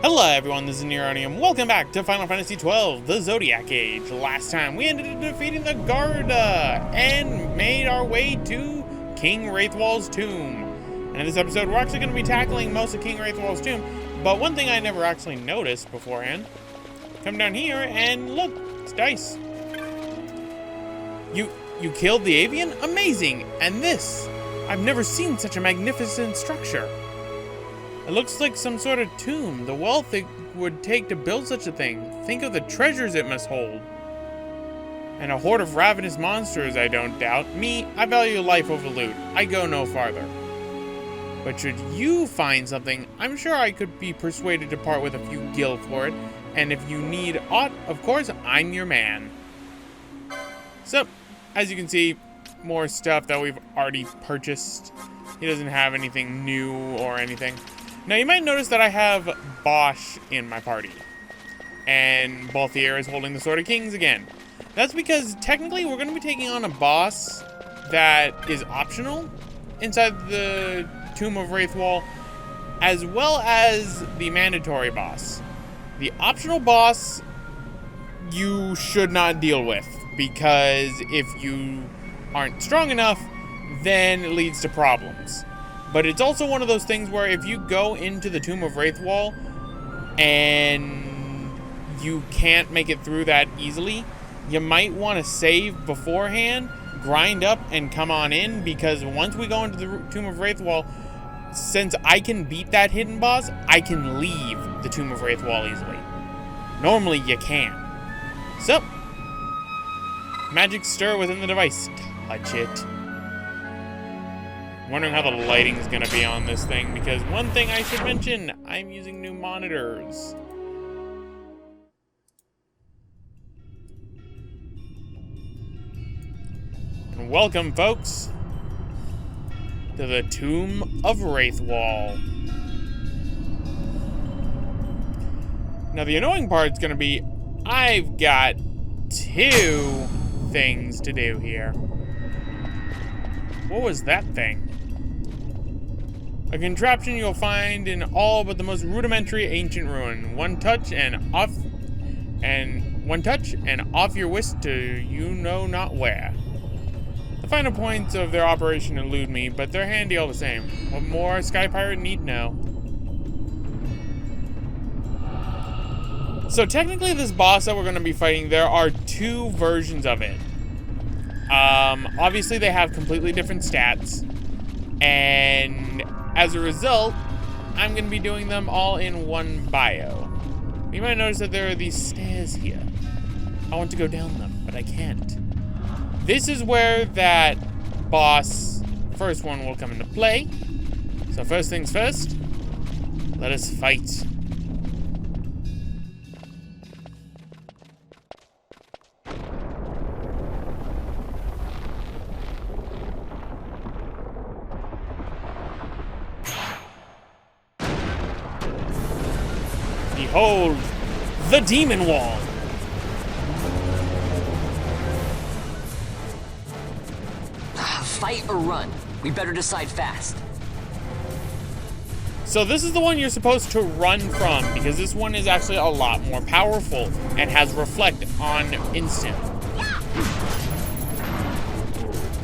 Hello everyone, this is Neronium. Welcome back to Final Fantasy XII The Zodiac Age. Last time we ended up defeating the Garda and made our way to King Raithwall's tomb. And in this episode we're actually going to be tackling most of King Raithwall's tomb, but one thing I never actually noticed beforehand. Come down here and look, it's dice. You killed the avian? Amazing! And this, I've never seen such a magnificent structure. It looks like some sort of tomb. The wealth it would take to build such a thing. Think of the treasures it must hold. And a horde of ravenous monsters, I don't doubt. Me, I value life over loot. I go no farther. But should you find something, I'm sure I could be persuaded to part with a few gil for it. And if you need aught, of course, I'm your man. So, as you can see, more stuff that we've already purchased. He doesn't have anything new or anything. Now, you might notice that I have Bosch in my party. And Balthier is holding the Sword of Kings again. That's because, technically, we're going to be taking on a boss that is optional inside the Tomb of Raithwall, as well as the mandatory boss. The optional boss, you should not deal with, because if you aren't strong enough, then it leads to problems. But it's also one of those things where if you go into the Tomb of Raithwall and you can't make it through that easily, you might want to save beforehand, grind up, and come on in, because once we go into the Tomb of Raithwall, since I can beat that hidden boss, I can leave the Tomb of Raithwall easily. Normally you can't. So, magic stir within the device. Touch it. Wondering how the lighting is going to be on this thing, because one thing I should mention, I'm using new monitors. And welcome, folks, to the Tomb of Raithwall. Now, the annoying part's going to be, I've got two things to do here. What was that thing? A contraption you'll find in all but the most rudimentary ancient ruin. One touch and off your whisk to you know not where. The final points of their operation elude me, but they're handy all the same. What more a Sky Pirate need know? So technically this boss that we're going to be fighting, there are two versions of it. Obviously they have completely different stats, and as a result, I'm going to be doing them all in one bio. You might notice that there are these stairs here. I want to go down them, but I can't. This is where that boss, first one, will come into play. So first things first, let us fight. Behold, the Demon Wall. Fight or run? We better decide fast. So this is the one you're supposed to run from, because this one is actually a lot more powerful and has Reflect on instant.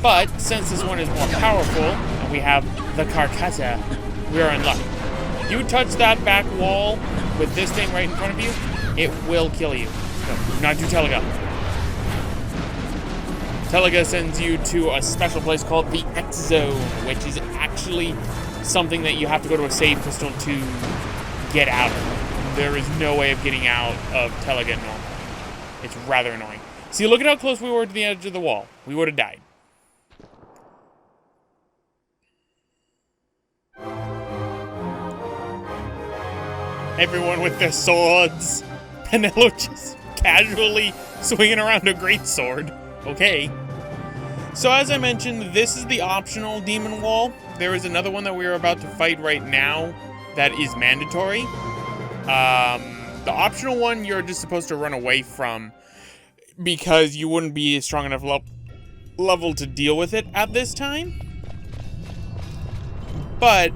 But since this one is more powerful, and we have the Carcata, we are in luck. You touch that back wall with this thing right in front of you, it will kill you. No, not do Telega. Telega sends you to a special place called the XII, which is actually something that you have to go to a save crystal to get out of. There is no way of getting out of Telega normally. It's rather annoying. See, look at how close we were to the edge of the wall. We would have died. Everyone with their swords. Penelo just casually swinging around a greatsword. Okay. So as I mentioned, this is the optional demon wall. There is another one that we are about to fight right now that is mandatory. The optional one you're just supposed to run away from because you wouldn't be a strong enough level to deal with it at this time. But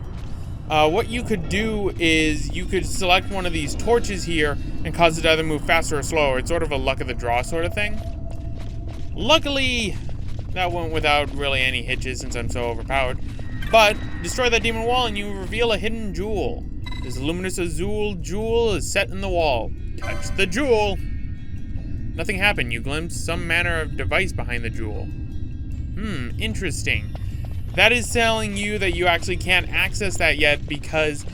What you could do is you could select one of these torches here and cause it to either move faster or slower. It's sort of a luck of the draw sort of thing. Luckily, that went without really any hitches since I'm so overpowered. But destroy that demon wall and you reveal a hidden jewel. This luminous azul jewel is set in the wall. Touch the jewel. Nothing happened. You glimpsed some manner of device behind the jewel. Interesting. That is telling you that you actually can't access that yet because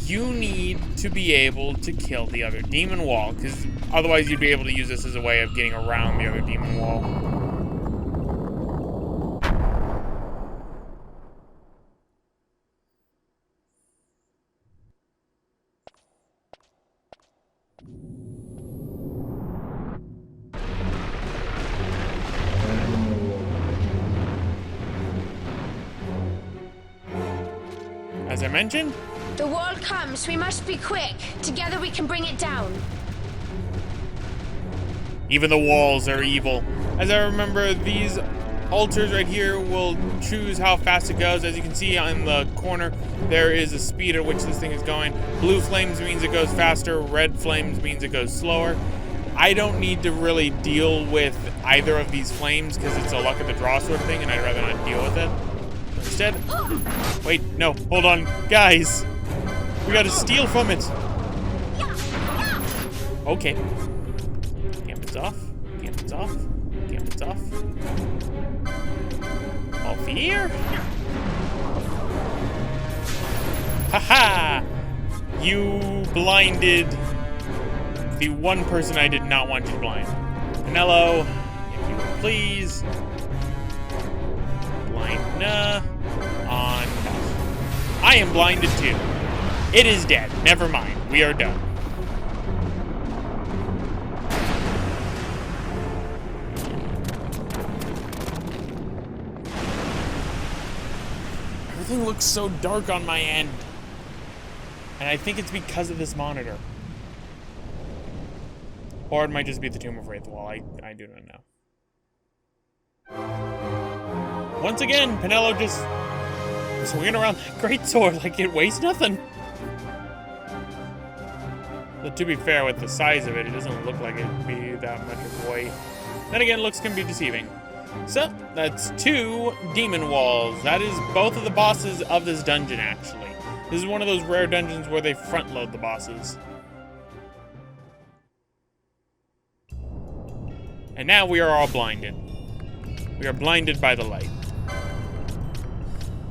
you need to be able to kill the other demon wall, because otherwise you'd be able to use this as a way of getting around the other demon wall. As I mentioned, The wall comes. We must be quick. Together we can bring it down. even the walls are evil. As I remember, these altars right here will choose how fast it goes. As you can see on the corner, there is a speed at which this thing is going. Blue flames means it goes faster. Red flames means it goes slower. I don't need to really deal with either of these flames because it's a luck of the draw sort of thing, and I'd rather not deal with it. Instead, wait, no, hold on, guys. We gotta steal from it. Okay. Gambit's off. Gambit's off. Gambit's off. Off here. Haha! You blinded the one person I did not want you to blind. Pinello, if you will please. Blind on. I am blinded too. It is dead. Never mind. We are done. Everything looks so dark on my end. And I think it's because of this monitor. Or it might just be the Tomb of Raithwall. I do not know. Once again, Pinello just swinging around that greatsword like it weighs nothing. But to be fair, with the size of it, it doesn't look like it'd be that much of weight. Then again, looks can be deceiving. So, that's 2 demon walls. That is both of the bosses of this dungeon, actually. This is one of those rare dungeons where they front load the bosses. And now we are all blinded. We are blinded by the light.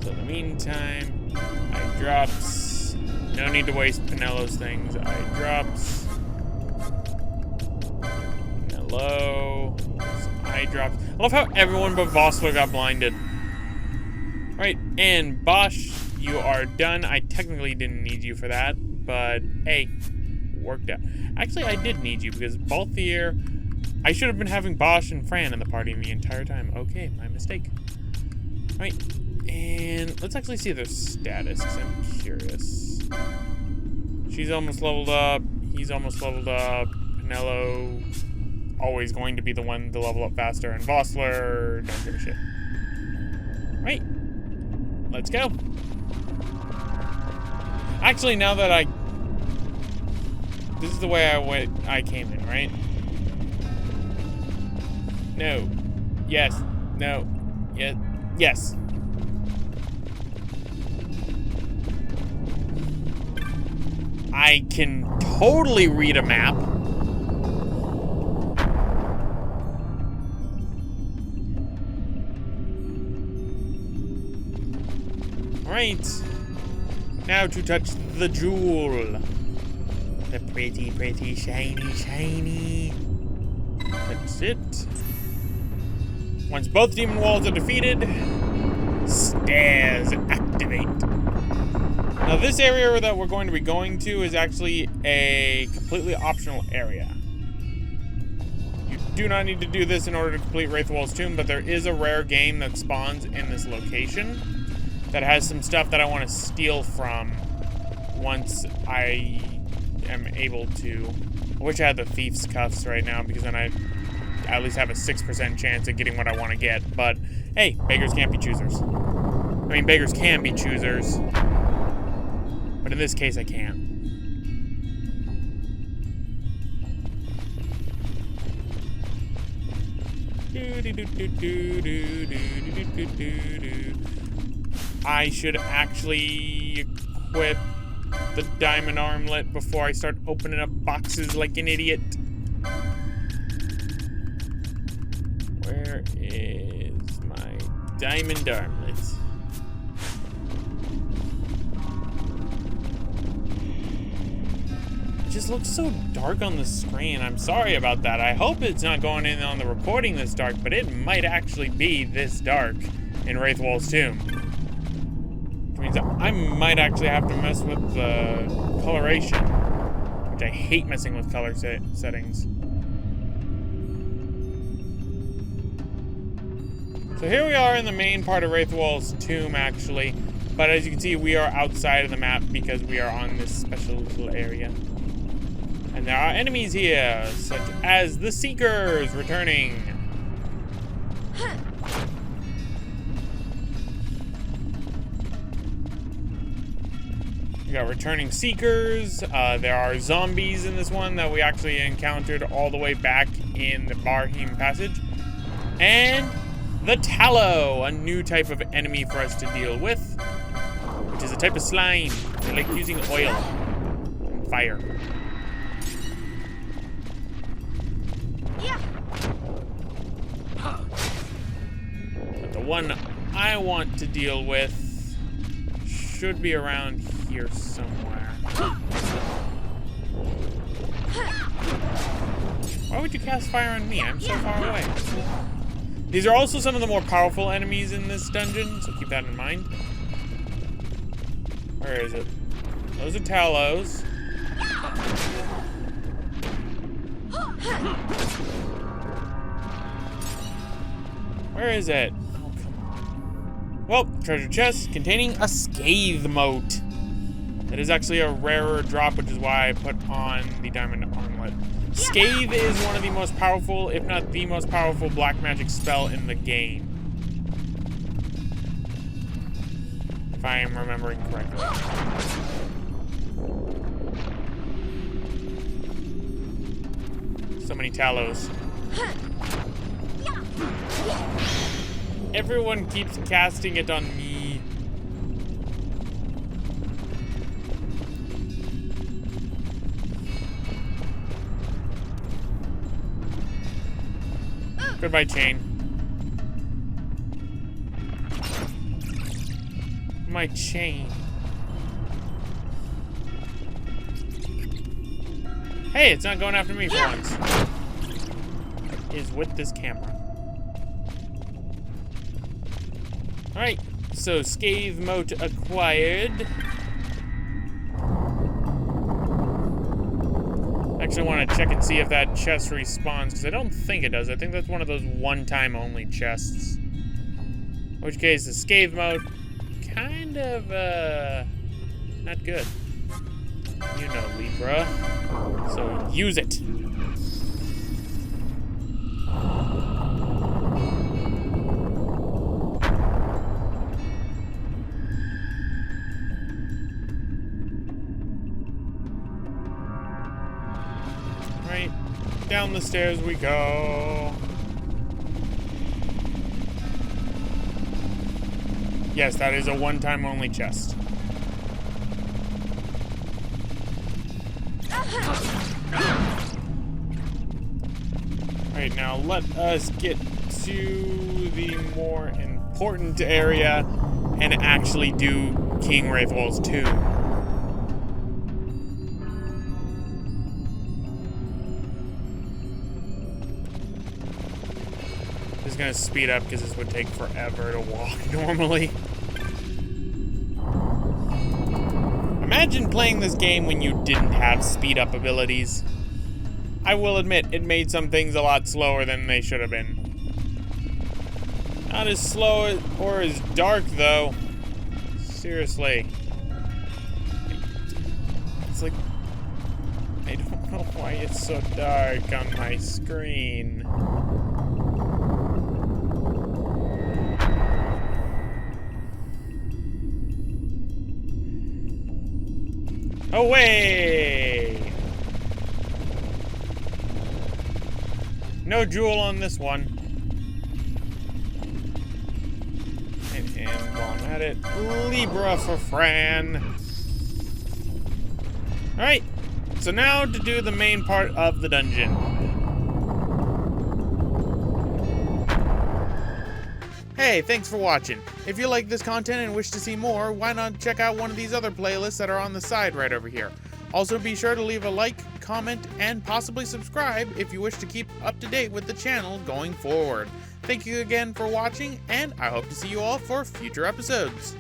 So in the meantime, eye drops. No need to waste Pinello's things. Eye drops. Pinello. Some eye drops. I love how everyone but Vossler got blinded. Alright, and Bosch, you are done. I technically didn't need you for that, but hey, worked out. Actually, I did need you because Balthier, I should have been having Bosch and Fran in the party the entire time. Okay, my mistake. Alright, and let's actually see their status, because I'm curious. She's almost leveled up. He's almost leveled up. Pinello, always going to be the one to level up faster. And Vossler, don't give a shit. Right, let's go. Actually, now that this is the way I came in, right? No. Yes. No. Yes. Yes. I can totally read a map. Right. Now to touch the jewel. The pretty, pretty, shiny, shiny. That's it. Once both demon walls are defeated, stairs activate. Now this area that we're going to be going to is actually a completely optional area. You do not need to do this in order to complete Raithwall's tomb, but there is a rare game that spawns in this location that has some stuff that I want to steal from once I am able to. I wish I had the thief's cuffs right now because then I at least have a 6% chance of getting what I want to get. But hey, beggars can't be choosers. I mean, beggars can be choosers. But in this case, I can't. I should actually equip the diamond armlet before I start opening up boxes like an idiot. Where is my diamond armlet? It just looks so dark on the screen. I'm sorry about that. I hope it's not going in on the recording this dark, but it might actually be this dark in Raithwall's tomb. Which means I might actually have to mess with the coloration, which I hate messing with color settings. So here we are in the main part of Raithwall's tomb, actually. But as you can see, we are outside of the map because we are on this special little area. And there are enemies here, such as the Seekers returning. We got returning Seekers. There are zombies in this one that we actually encountered all the way back in the Barheim passage. And the Tallow, a new type of enemy for us to deal with, which is a type of slime. They like using oil and fire. But the one I want to deal with should be around here somewhere. Why would you cast fire on me? I'm so far away. These are also some of the more powerful enemies in this dungeon, so keep that in mind. Where is it? Those are Tallows. Where is it? Oh, come on. Well, treasure chest containing a Scathe mote. That is actually a rarer drop, which is why I put on the diamond armlet. Scathe is one of the most powerful, if not the most powerful, black magic spell in the game. If I am remembering correctly. So many Tallows. Everyone keeps casting it on me. Goodbye, chain. My chain. Hey, it's not going after me for once. It is with this camera. Alright, so Scathe mote acquired. Actually, I want to check and see if that chest respawns, because I don't think it does. I think that's one of those one-time only chests. In which case, the Scathe mote, kind of, not good. You know, Libra. So, use it. Right, down the stairs we go. Yes, that is a one-time only chest. Right, now let us get to the more important area and actually do King Raithwall's tomb. This is gonna speed up because this would take forever to walk normally. Imagine playing this game when you didn't have speed up abilities. I will admit, it made some things a lot slower than they should have been. Not as slow or as dark, though. Seriously. It's like, I don't know why it's so dark on my screen. Away! No jewel on this one. And while I'm at it, Libra for Fran. Alright, so now to do the main part of the dungeon. Hey, thanks for watching. If you like this content and wish to see more, why not check out one of these other playlists that are on the side right over here. Also, be sure to leave a like, comment, and possibly subscribe if you wish to keep up to date with the channel going forward. Thank you again for watching, and I hope to see you all for future episodes.